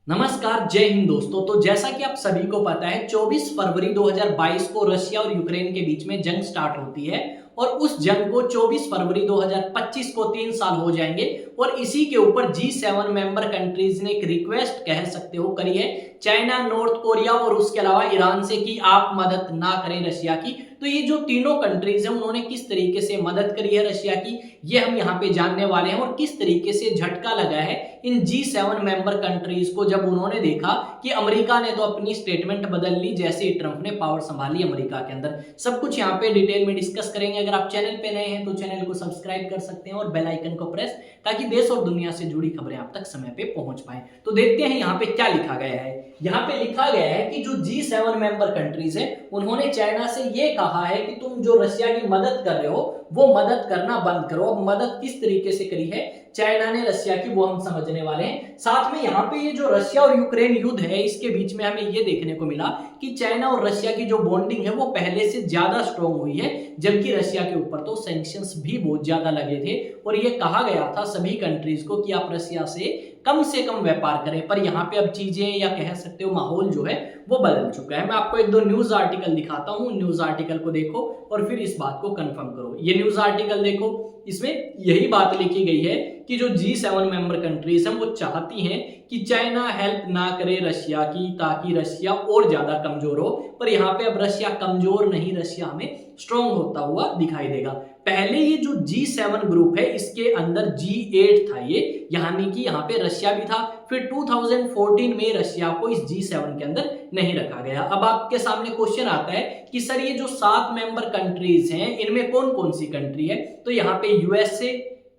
नमस्कार, जय हिंद दोस्तों। तो जैसा कि आप सभी को पता है 24 फरवरी 2022 को रशिया और यूक्रेन के बीच में जंग स्टार्ट होती है और उस जंग को 24 फरवरी 2025 को 3 साल हो जाएंगे और इसी के ऊपर G7 मेंबर कंट्रीज ने एक रिक्वेस्ट कह सकते हो करी है चाइना, नॉर्थ कोरिया और उसके अलावा ईरान से कि आप मदद ना करें रशिया की। तो ये जो तीनों कंट्रीज हैं उन्होंने किस तरीके से मदद करी है रशिया की, ये हम यहाँ पे जानने वाले हैं और किस तरीके से झटका लगा है इन G7 मेंबर कंट्रीज को जब उन्होंने देखा कि अमेरिका ने तो अपनी स्टेटमेंट बदल ली जैसे ही ट्रंप ने पावर संभाली अमेरिका के अंदर। सब कुछ यहाँ पे डिटेल में डिस्कस करेंगे। अगर आप चैनल पे नए हैं तो चैनल को सब्सक्राइब कर सकते हैं और बेल आइकन को प्रेस, ताकि देश और दुनिया से जुड़ी खबरें आप तक समय पे पहुंच पाए। तो देखते हैं यहाँ पे क्या लिखा गया है। यहाँ पे लिखा गया है कि जो G7 मेंबर कंट्रीज है उन्होंने चाइना से ये कहा है कि तुम जो रशिया की मदद कर रहे हो वो मदद करना बंद करो। अब मदद किस तरीके से करी है चाइना ने रशिया की वो हम समझने वाले हैं। साथ में यहाँ पे ये जो रशिया और यूक्रेन युद्ध है इसके बीच में हमें ये देखने को मिला कि चाइना और रशिया की जो बॉन्डिंग है वो पहले से ज्यादा स्ट्रॉन्ग हुई है, जबकि रशिया के ऊपर तो सैंक्शंस भी बहुत ज्यादा लगे थे और ये कहा गया था सभी कंट्रीज को कि आप रशिया से कम व्यापार करें। पर यहाँ पे अब चीजें या कह सकते हो माहौल जो है वो बदल चुका है। मैं आपको एक दो न्यूज आर्टिकल दिखाता हूँ, न्यूज आर्टिकल को देखो और फिर इस बात को कंफर्म करो। ये न्यूज आर्टिकल देखो, इसमें यही बात लिखी गई है कि जो G7 मेंबर कंट्रीज हैं वो चाहती हैं कि चाइना हेल्प ना करे रशिया की ताकि रशिया और ज्यादा कमजोर हो। पर यहाँ पे अब रशिया कमजोर नहीं, रशिया हमें स्ट्रॉन्ग होता हुआ दिखाई देगा। पहले ये जो G7 ग्रुप है इसके अंदर G8 था ये, यानी कि यहाँ पे रशिया भी था। फिर 2014 में रशिया को इस G7 के अंदर नहीं रखा गया। अब आपके सामने क्वेश्चन आता है कि सर ये जो 7 मेंबर कंट्रीज हैं इनमें कौन कौन सी कंट्री है। तो यहाँ पे USA,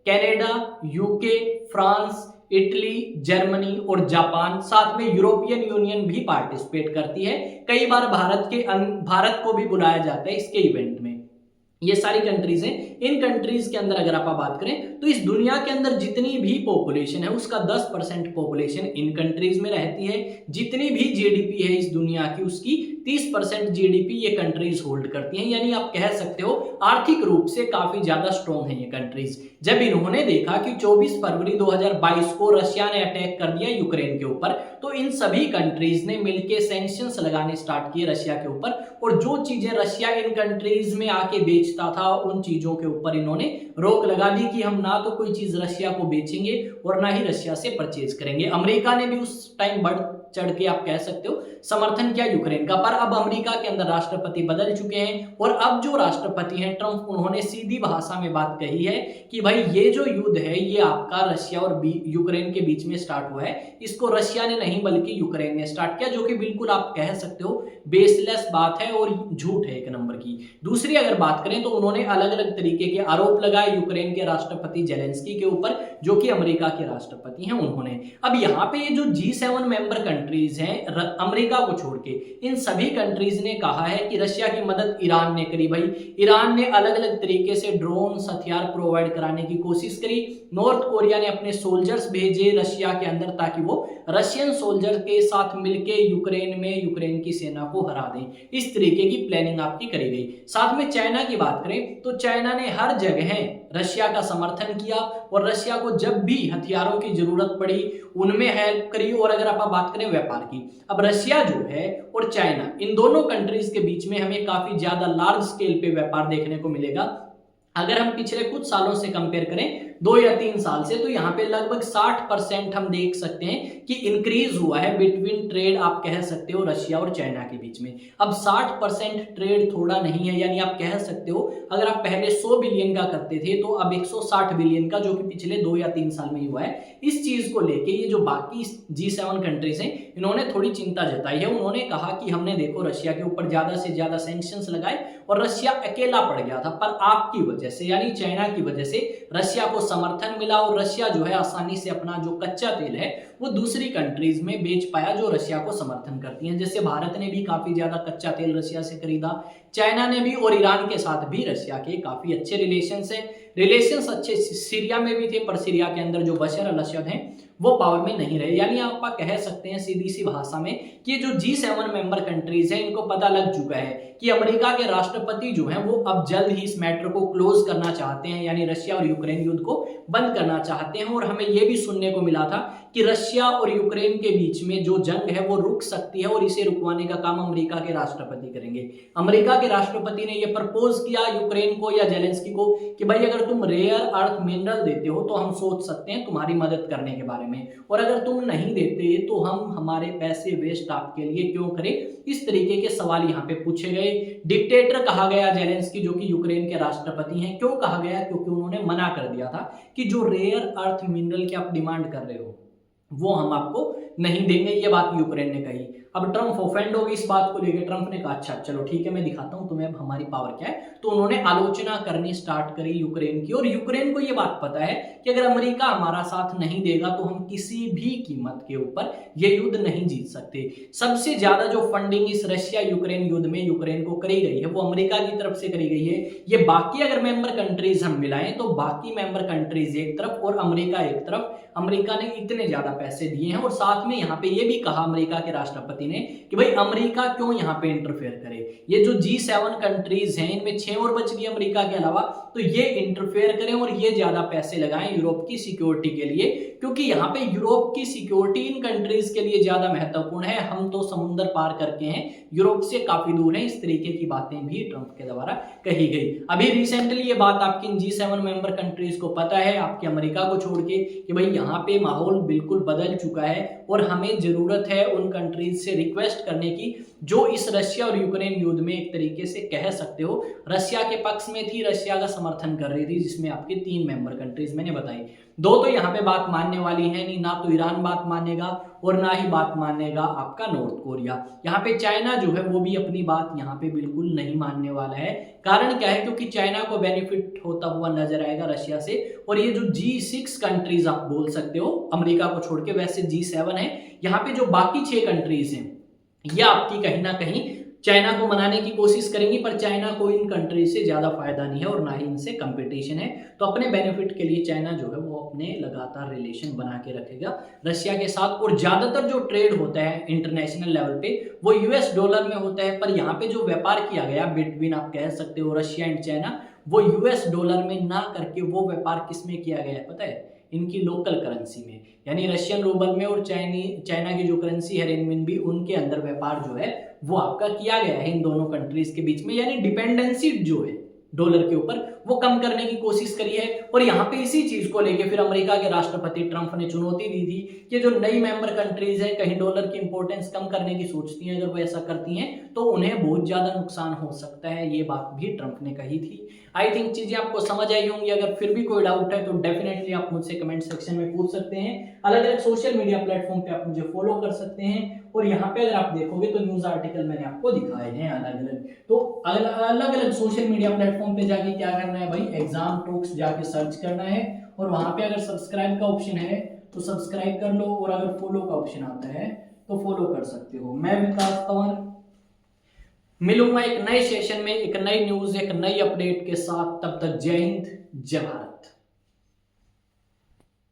Canada, UK, France, Italy, Germany और जापान, साथ में यूरोपियन यूनियन भी पार्टिसिपेट करती है। कई बार भारत को भी बुलाया जाता है इसके इवेंट में। ये सारी कंट्रीज हैं। इन कंट्रीज के अंदर अगर आप बात करें तो इस दुनिया के अंदर जितनी भी पॉपुलेशन है उसका 10% पॉपुलेशन इन कंट्रीज में रहती है। जितनी भी जीडीपी है इस दुनिया की उसकी 30% जीडीपी ये कंट्रीज होल्ड करती हैं। यानी आप कह सकते हो आर्थिक रूप से काफी ज्यादा स्ट्रॉन्ग है ये कंट्रीज। जब इन्होंने देखा कि 24 फरवरी 2022 को रशिया ने अटैक कर दिया यूक्रेन के ऊपर, तो इन सभी कंट्रीज ने मिलकर सैंक्शंस लगाने स्टार्ट किए रशिया के ऊपर और जो चीजें रशिया इन कंट्रीज में आके बेचता था उन चीजों के ऊपर इन्होंने रोक लगा दी कि हम ना तो कोई चीज रशिया को बेचेंगे और ना ही रशिया से परचेज करेंगे। अमेरिका ने भी उस टाइम बढ़ चढ़ के आप कह सकते हो समर्थन किया यूक्रेन का। पर अब अमेरिका के अंदर राष्ट्रपति बदल चुके हैं और अब जो राष्ट्रपति हैं ट्रंप, उन्होंने सीधी भाषा में बात कही है कि भाई ये जो युद्ध है ये आपका रशिया और यूक्रेन के बीच में स्टार्ट हुआ है, इसको रशिया ने नहीं बल्कि यूक्रेन ने स्टार्ट किया, जो कि बिल्कुल आप कह सकते हो बेसलेस बात है और झूठ है एक नंबर की। दूसरी अगर बात करें तो उन्होंने अलग अलग तरीके के आरोप लगाए यूक्रेन के राष्ट्रपति जेलेंस्की के ऊपर, जो कि अमेरिका के राष्ट्रपति हैं उन्होंने। अब यहाँ पे ये जो G7 मेंबर कंट्रीज हैं अमेरिका को छोड़ के, इन सभी कंट्रीज ने कहा है कि रशिया की मदद ईरान ने करी। भाई ईरान ने अलग अलग तरीके से ड्रोन हथियार प्रोवाइड कराने की कोशिश करी। नॉर्थ कोरिया ने अपने सोल्जर्स भेजे रशिया के अंदर ताकि वो रशियन सोल्जर के साथ मिलके यूक्रेन में यूक्रेन की सेना को हरा दें। इस तरीके की प्लानिंग आपकी करी गई। साथ में चाइना की बात करें तो चाइना ने हर जगह रशिया का समर्थन किया और रशिया को जब भी हथियारों की जरूरत पड़ी उनमें हेल्प करी। और अगर आप बात करें व्यापार की, अब रशिया जो है और चाइना, इन दोनों कंट्रीज के बीच में हमें काफी ज्यादा लार्ज स्केल पे व्यापार देखने को मिलेगा। अगर हम पिछले कुछ सालों से कंपेयर करें 2 या 3 साल से, तो यहाँ पे लगभग 60% हम देख सकते हैं कि इंक्रीज हुआ है बिटवीन ट्रेड, आप कह सकते हो रशिया और चाइना के बीच में। अब 60% ट्रेड थोड़ा नहीं है, यानी आप कह सकते हो अगर आप पहले 100 बिलियन का करते थे तो अब 160 बिलियन का, जो कि पिछले 2 या 3 साल में ही हुआ है। इस चीज को लेके ये जो बाकी G7 कंट्रीज हैं इन्होंने थोड़ी चिंता जताई है। उन्होंने कहा कि हमने देखो रशिया के ऊपर ज्यादा से ज्यादा सैंक्शंस लगाए और रशिया अकेला पड़ गया था, पर आपकी वजह से यानी चाइना की वजह से रशिया को समर्थन मिला और रशिया जो है आसानी से अपना जो कच्चा तेल है वो दूसरी कंट्रीज में बेच पाया जो रशिया को समर्थन करती हैं। जैसे भारत ने भी काफी ज्यादा कच्चा तेल रशिया से खरीदा, चाइना ने भी, और ईरान के साथ भी रशिया के काफी अच्छे रिलेशंस हैं। रिलेशंस अच्छे सीरिया में भी थे, पर सीरिया के अंदर जो बशर अल असद हैं वो पावर में नहीं रहे। यानी आप कह सकते हैं सीधी सी भाषा में कि ये जो G7 मेंबर कंट्रीज हैं इनको पता लग चुका है कि अमेरिका के राष्ट्रपति जो हैं वो अब जल्द ही इस मैटर को क्लोज करना चाहते हैं, यानी रशिया और यूक्रेन युद्ध को बंद करना चाहते हैं। और हमें ये भी सुनने को मिला था कि रशिया और यूक्रेन के बीच में जो जंग है वो रुक सकती है और इसे रुकवाने का काम अमेरिका के राष्ट्रपति करेंगे। अमेरिका के राष्ट्रपति ने यह प्रपोज किया यूक्रेन को या जेलेंस्की को कि भाई अगर तुम रेयर अर्थ मिनरल देते हो तो हम सोच सकते हैं तुम्हारी मदद करने के बारे में, और अगर तुम नहीं देते तो हम हमारे पैसे वेस्ट आपके लिए क्यों करें। इस तरीके के सवाल यहाँ पे पूछे गए। डिक्टेटर कहा गया जेलेंस्की जो कि यूक्रेन के राष्ट्रपति हैं। क्यों कहा गया? क्योंकि उन्होंने मना कर दिया था कि जो रेयर अर्थ मिनरल की आप डिमांड कर रहे हो वो हम आपको नहीं देंगे, ये बात यूक्रेन ने कही। अब ट्रंप ऑफेंड हो गई इस बात को लेकर। ट्रंप ने कहा अच्छा चलो ठीक है, मैं दिखाता हूं तुम्हें अब हमारी पावर क्या है। तो उन्होंने आलोचना करनी स्टार्ट करी यूक्रेन की, और यूक्रेन को ये बात पता है कि अगर अमेरिका हमारा साथ नहीं देगा तो हम किसी भी कीमत के ऊपर ये युद्ध नहीं जीत सकते। सबसे ज्यादा जो फंडिंग इस रशिया यूक्रेन युद्ध में यूक्रेन को करी गई है वो अमेरिका की तरफ से करी गई है। ये बाकी अगर मेंबर कंट्रीज हम मिलाएं तो बाकी मेंबर कंट्रीज एक तरफ और अमेरिका एक तरफ। अमेरिका ने इतने ज्यादा पैसे दिए हैं, और साथ में यहाँ पे ये भी कहा अमेरिका के राष्ट्रपति ने कि भाई अमेरिका क्यों यहाँ पे इंटरफेयर करे। ये जो G7 कंट्रीज हैं इनमें 6 और बच गई अमेरिका के अलावा, तो ये इंटरफेयर करें और ये ज्यादा पैसे लगाएं यूरोप की सिक्योरिटी के लिए, क्योंकि यहाँ पे यूरोप की सिक्योरिटी इन कंट्रीज के लिए ज्यादा महत्वपूर्ण है। हम तो समुद्र पार करके हैं, यूरोप से काफी दूर है। इस तरीके की बातें भी ट्रंप के द्वारा कही गई। अभी रिसेंटली ये बात आपकी इन G7 मेंबर कंट्रीज को पता है, आपके अमेरिका को छोड़ के, कि भाई यहाँ पे माहौल बिल्कुल बदल चुका है और हमें जरूरत है उन कंट्रीज से रिक्वेस्ट करने की जो इस रशिया और यूक्रेन युद्ध में एक तरीके से कह सकते हो रशिया के पक्ष में थी, रशिया का समर्थन कर रही थी, जिसमें आपके 3 मेंबर कंट्रीज मैंने बताई। 2 तो यहाँ पे बात मानने वाली है नहीं, ना तो ईरान बात मानेगा और ना ही बात मानेगा आपका नॉर्थ कोरिया। यहाँ पे चाइना जो है वो भी अपनी बात यहाँ पे बिल्कुल नहीं मानने वाला है। कारण क्या है? क्योंकि चाइना को बेनिफिट होता हुआ नजर आएगा रशिया से, और ये जो G6 कंट्रीज आप बोल सकते हो अमेरिका को छोड़ के, वैसे G7 है, यहाँ पे जो बाकी 6 कंट्रीज हैं ये आपकी कहीं ना कहीं चाइना को मनाने की कोशिश करेंगी, पर चाइना को इन कंट्री से ज्यादा फायदा नहीं है और ना ही इनसे कंपटीशन है। तो अपने बेनिफिट के लिए चाइना जो है वो अपने लगातार रिलेशन बना के रखेगा रशिया के साथ, और ज्यादातर जो ट्रेड होता है इंटरनेशनल लेवल पे वो US डॉलर में होता है। पर यहाँ पे जो व्यापार किया गया बिटवीन आप कह सकते हो रशिया एंड चाइना, वो US डॉलर में ना करके वो व्यापार किस में किया गया है पता है? इनकी लोकल करेंसी में, यानी रशियन रूबल में, और चाइना की जो करेंसी है रेनमिनबी, उनके अंदर व्यापार जो है वो आपका किया गया है इन दोनों कंट्रीज के बीच में। यानी डिपेंडेंसी जो है डॉलर के ऊपर वो कम करने की कोशिश करी है। और यहाँ पे इसी चीज को लेके फिर अमेरिका के राष्ट्रपति ट्रंप ने चुनौती दी थी कि जो नई मेंबर कंट्रीज है कहीं डॉलर की इंपॉर्टेंस कम करने की सोचती हैं, अगर वो ऐसा करती हैं तो उन्हें बहुत ज्यादा नुकसान हो सकता है। ये बात भी ट्रंप ने कही थी। आई थिंक चीजें आपको समझ आई होंगी। अगर फिर भी कोई डाउट है तो डेफिनेटली आप मुझसे कमेंट सेक्शन में पूछ सकते हैं। अलग अलग सोशल मीडिया प्लेटफॉर्म पे आप मुझे फॉलो कर सकते हैं, और यहाँ पे अगर आप देखोगे तो न्यूज आर्टिकल मैंने आपको दिखाए हैं अलग अलग। तो अलग अलग सोशल मीडिया प्लेटफॉर्म पे जाके क्या करना है भाई, एग्जाम टॉक्स जाके सर्च करना है, और वहां पे अगर सब्सक्राइब का ऑप्शन है तो सब्सक्राइब कर लो, और अगर फॉलो का ऑप्शन आता है तो फॉलो कर सकते हो। मैं विकास तंवर मिलूंगा एक नए सेशन में, एक नई न्यूज, एक नई अपडेट के साथ। तब तक जय हिंद, जय भारत।